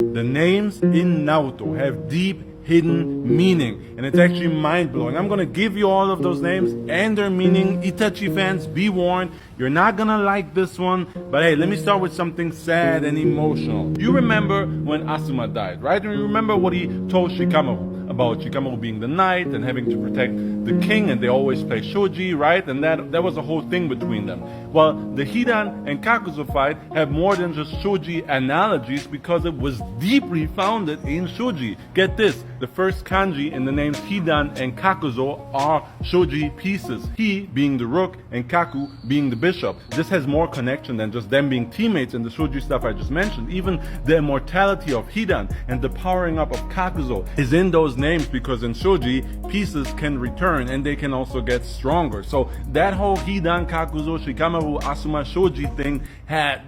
The names in Naruto have deep hidden meaning, and it's actually mind-blowing. I'm gonna give you all of those names and their meaning. Itachi fans, be warned, you're not gonna like this one, but hey, let me start with something sad and emotional. You remember when Asuma died, right? And you remember what he told Shikamaru about Shikamaru being the knight and having to protect the king, and they always play shogi, right? And that was a whole thing between them. Well, the Hidan and Kakuzu fight have more than just shogi analogies because it was deeply founded in shogi. Get this, the first kanji in the names Hidan and Kakuzu are shogi pieces. He being the rook and Kaku being the bishop. This has more connection than just them being teammates in the shogi stuff I just mentioned. Even the immortality of Hidan and the powering up of Kakuzu is in those names, because in shogi, pieces can return and they can also get stronger. So that whole Hidan, Kakuzu, Shikamaru, Asuma, shogi thing had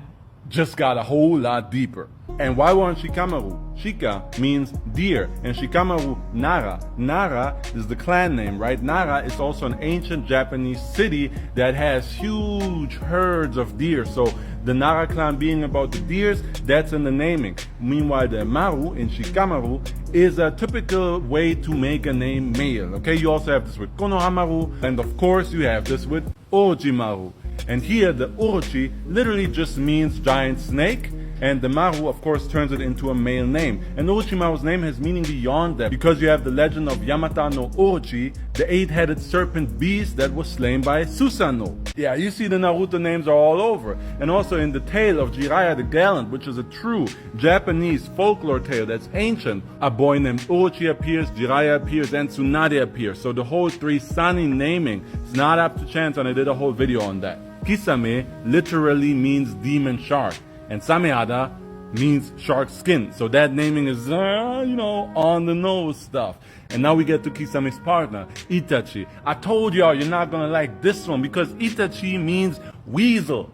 just got a whole lot deeper. And why weren't Shikamaru? Shika means deer, and Shikamaru, Nara. Nara is the clan name, right? Nara is also an ancient Japanese city that has huge herds of deer. So the Nara clan being about the deers, that's in the naming. Meanwhile, the Maru in Shikamaru is a typical way to make a name male. Okay, you also have this with Konohamaru, and of course you have this with Orochimaru. And here the Orochi literally just means giant snake, and the Maru of course turns it into a male name. And Orochimaru's name has meaning beyond that, because you have the legend of Yamata no Orochi, the 8-headed serpent beast that was slain by Susanoo. Yeah, you see the Naruto names are all over. And also in the tale of Jiraiya the Gallant, which is a true Japanese folklore tale that's ancient, a boy named Orochi appears, Jiraiya appears, and Tsunade appears. So the whole three Sani naming is not up to chance, and I did a whole video on that. Kisame literally means demon shark, and Samehada means shark skin. So that naming is, on the nose stuff. And now we get to Kisame's partner, Itachi. I told y'all you're not gonna like this one, because Itachi means weasel.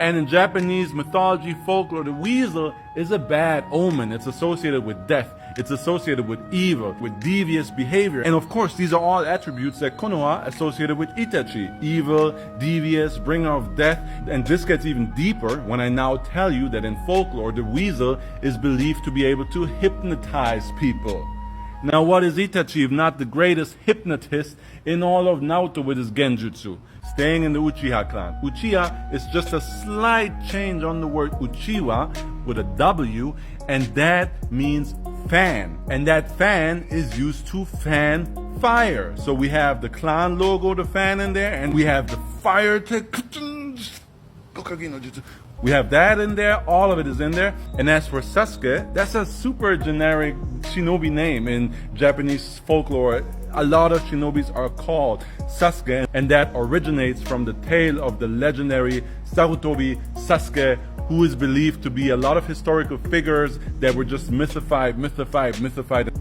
And in Japanese mythology, folklore, the weasel is a bad omen. It's associated with death. It's associated with evil, with devious behavior. And of course, these are all attributes that Konoha associated with Itachi. Evil, devious, bringer of death. And this gets even deeper when I now tell you that in folklore, the weasel is believed to be able to hypnotize people. Now, what is Itachi if not the greatest hypnotist in all of Naruto with his genjutsu? Staying in the Uchiha clan. Uchiha is just a slight change on the word Uchiwa with a W, and that means fan. And that fan is used to fan fire. So we have the clan logo, the fan in there, and we have the fire we have that in there, all of it is in there. And as for Sasuke, that's a super generic shinobi name in Japanese folklore. A lot of shinobis are called Sasuke, and that originates from the tale of the legendary Sarutobi Sasuke, who is believed to be a lot of historical figures that were just mythified,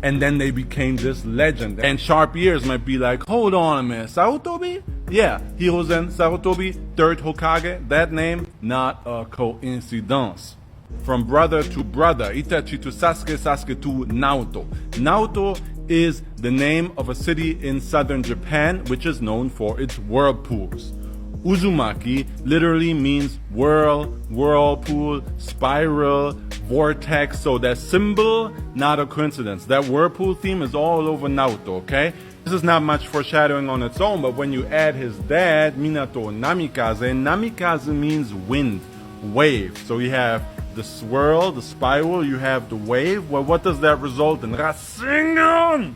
and then they became this legend. And sharp ears might be like, hold on a minute, Sarutobi? Yeah, Hiruzen Sarutobi, third Hokage, that name, not a coincidence. From brother to brother, Itachi to Sasuke, Sasuke to Naruto. Naruto is the name of a city in southern Japan, which is known for its whirlpools. Uzumaki literally means whirl, whirlpool, spiral, vortex. So that symbol, not a coincidence. That whirlpool theme is all over Naruto, okay? This is not much foreshadowing on its own, but when you add his dad, Minato Namikaze, Namikaze means wind, wave. So you have the swirl, the spiral, you have the wave. Well, what does that result in? Rasengan!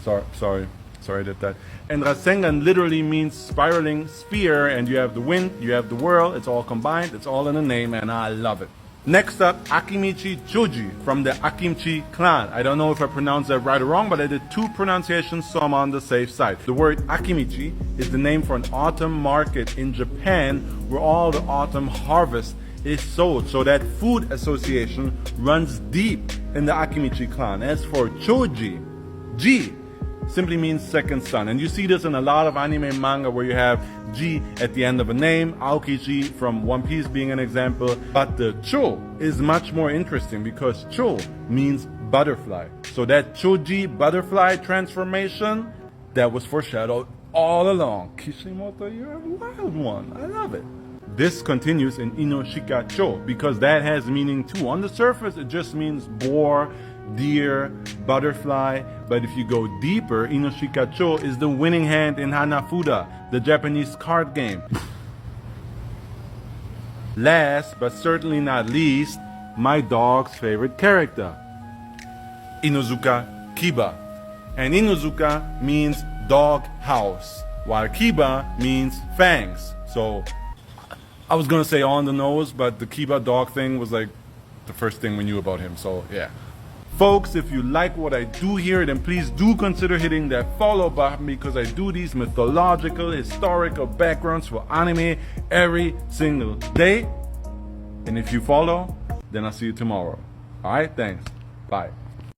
Sorry, I did that. And Rasengan literally means spiraling sphere, and you have the wind, you have the whirl, it's all combined, it's all in a name, and I love it. Next up, Akimichi Choji from the Akimichi clan. I don't know if I pronounced that right or wrong, but I did two pronunciations, so I'm on the safe side. The word Akimichi is the name for an autumn market in Japan where all the autumn harvest is sold. So that food association runs deep in the Akimichi clan. As for Choji, Ji simply means second son. And you see this in a lot of anime manga where you have Ji at the end of a name, Aokiji from One Piece being an example. But the Cho is much more interesting because Cho means butterfly. So that Choji butterfly transformation, that was foreshadowed all along. Kishimoto, you're a wild one. I love it. this continues in Inoshika-cho because that has meaning too. On the surface, it just means boar, deer, butterfly. But if you go deeper, Inoshika-cho is the winning hand in Hanafuda, the Japanese card game. Last, but certainly not least, my dog's favorite character, Inuzuka Kiba. And Inuzuka means dog house, while Kiba means fangs. So I was gonna say on the nose, but the Kiba dog thing was like the first thing we knew about him, so yeah. Folks, if you like what I do here, then please do consider hitting that follow button because I do these mythological, historical backgrounds for anime every single day. And if you follow, then I'll see you tomorrow. Alright, thanks. Bye.